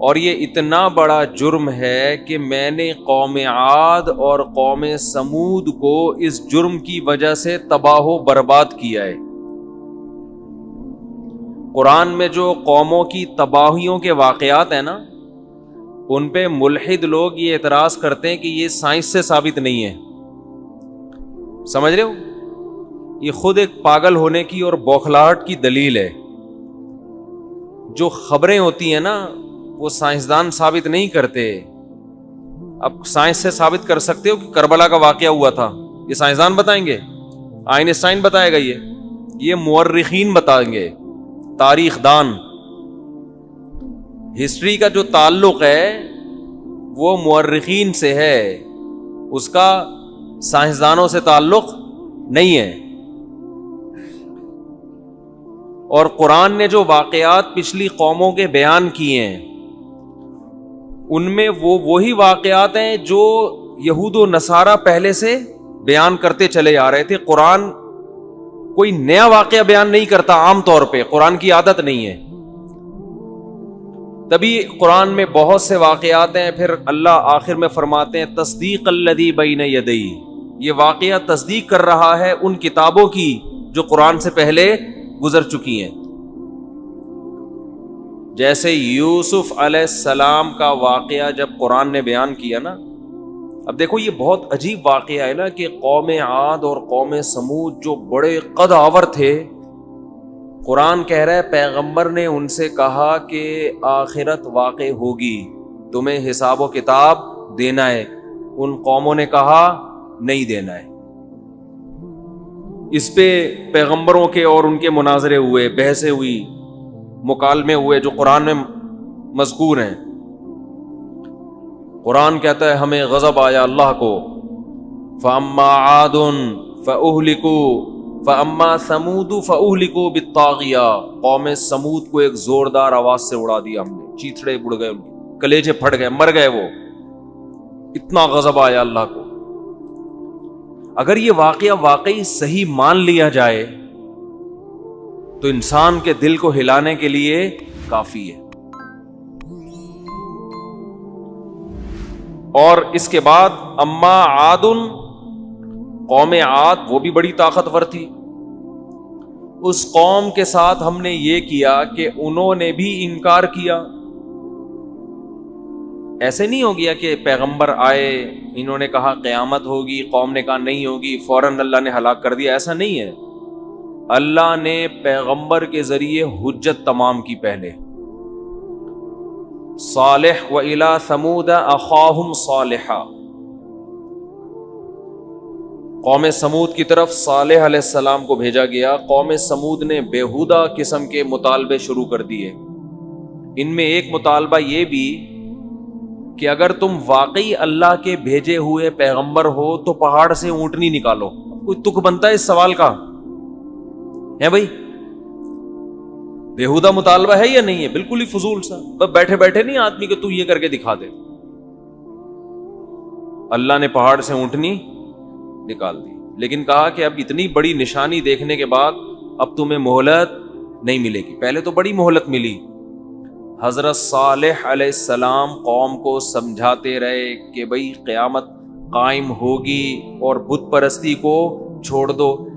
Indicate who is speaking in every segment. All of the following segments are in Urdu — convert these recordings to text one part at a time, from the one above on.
Speaker 1: اور یہ اتنا بڑا جرم ہے کہ میں نے قوم عاد اور قوم سمود کو اس جرم کی وجہ سے تباہ و برباد کیا ہے۔ قرآن میں جو قوموں کی تباہیوں کے واقعات ہیں نا، ان پہ ملحد لوگ یہ اعتراض کرتے ہیں کہ یہ سائنس سے ثابت نہیں ہے۔ سمجھ رہے ہو؟ یہ خود ایک پاگل ہونے کی اور بوکھلاہٹ کی دلیل ہے۔ جو خبریں ہوتی ہیں نا وہ سائنسدان ثابت نہیں کرتے۔ اب سائنس سے ثابت کر سکتے ہو کہ کربلا کا واقعہ ہوا تھا، یہ سائنسدان بتائیں گے؟ آئنسٹائن بتائے گا؟ یہ مورخین بتائیں گے، تاریخ دان۔ ہسٹری کا جو تعلق ہے وہ مورخین سے ہے، اس کا سائنسدانوں سے تعلق نہیں ہے۔ اور قرآن نے جو واقعات پچھلی قوموں کے بیان کیے ہیں ان میں وہی واقعات ہیں جو یہود و نصارہ پہلے سے بیان کرتے چلے آ رہے تھے۔ قرآن کوئی نیا واقعہ بیان نہیں کرتا، عام طور پہ قرآن کی عادت نہیں ہے۔ تبھی قرآن میں بہت سے واقعات ہیں، پھر اللہ آخر میں فرماتے ہیں تصدیق الذی بین یدی، یہ واقعہ تصدیق کر رہا ہے ان کتابوں کی جو قرآن سے پہلے گزر چکی ہیں۔ جیسے یوسف علیہ السلام کا واقعہ جب قرآن نے بیان کیا نا، اب دیکھو یہ بہت عجیب واقعہ ہے نا کہ قوم عاد اور قوم سمود جو بڑے قد آور تھے، قرآن کہہ رہا ہے پیغمبر نے ان سے کہا کہ آخرت واقع ہوگی، تمہیں حساب و کتاب دینا ہے۔ ان قوموں نے کہا نہیں دینا ہے۔ اس پہ پیغمبروں کے اور ان کے مناظرے ہوئے، بحثیں ہوئی، مکالمے ہوئے جو قرآن میں مذکور ہیں۔ قرآن کہتا ہے ہمیں غضب آیا اللہ کو، فَأَمَّا عَادٌ فَأُهْلِكُوا فَأَمَّا ثَمُودُ فَأُهْلِكُوا بِالطَّاغِيَةِ، قوم سمود کو ایک زوردار آواز سے اڑا دیا ہم نے، چیتڑے بڑھ گئے، ان کے کلیجے پھٹ گئے، مر گئے، وہ اتنا غضب آیا اللہ کو۔ اگر یہ واقعہ واقعی صحیح مان لیا جائے تو انسان کے دل کو ہلانے کے لیے کافی ہے۔ اور اس کے بعد اما عاد، قوم عاد وہ بھی بڑی طاقتور تھی، اس قوم کے ساتھ ہم نے یہ کیا کہ انہوں نے بھی انکار کیا۔ ایسے نہیں ہو گیا کہ پیغمبر آئے، انہوں نے کہا قیامت ہوگی، قوم نے کہا نہیں ہوگی، فوراً اللہ نے ہلاک کر دیا، ایسا نہیں ہے۔ اللہ نے پیغمبر کے ذریعے حجت تمام کی پہلے۔ صالح وَإِلَىٰ ثَمُودَ أَخَاهُمْ صَالِحًا، قوم سمود کی طرف صالح علیہ السلام کو بھیجا گیا۔ قوم سمود نے بےہودہ قسم کے مطالبے شروع کر دیے۔ ان میں ایک مطالبہ یہ بھی کہ اگر تم واقعی اللہ کے بھیجے ہوئے پیغمبر ہو تو پہاڑ سے اونٹنی نکالو۔ کوئی تک بنتا ہے اس سوال کا؟ ہے بھائی؟ بےہودہ مطالبہ ہے یا نہیں ہے؟ بالکل ہی فضول سا، بس بیٹھے بیٹھے نہیں آدمی کہ تو یہ کر کے دکھا دے۔ اللہ نے پہاڑ سے اونٹنی نکال دی، لیکن کہا کہ اب اتنی بڑی نشانی دیکھنے کے بعد اب تمہیں مہلت نہیں ملے گی۔ پہلے تو بڑی مہلت ملی۔ حضرت صالح علیہ السلام قوم کو سمجھاتے رہے کہ بھئی قیامت قائم ہوگی اور بت پرستی کو چھوڑ دو۔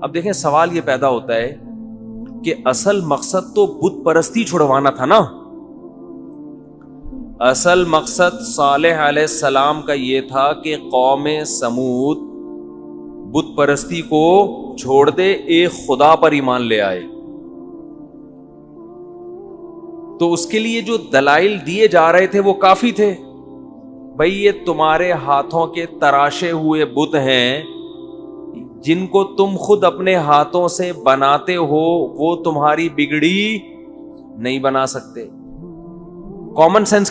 Speaker 1: اب دیکھیں سوال یہ پیدا ہوتا ہے کہ اصل مقصد تو بت پرستی چھڑوانا تھا نا۔ اصل مقصد صالح علیہ السلام کا یہ تھا کہ قوم سمود بت پرستی کو چھوڑ دے، ایک خدا پر ایمان لے آئے۔ تو اس کے لیے جو دلائل دیے جا رہے تھے وہ کافی تھے۔ بھئی یہ تمہارے ہاتھوں کے تراشے ہوئے بت ہیں، جن کو تم خود اپنے ہاتھوں سے بناتے ہو، وہ تمہاری بگڑی نہیں بنا سکتے۔ کامن سینس کی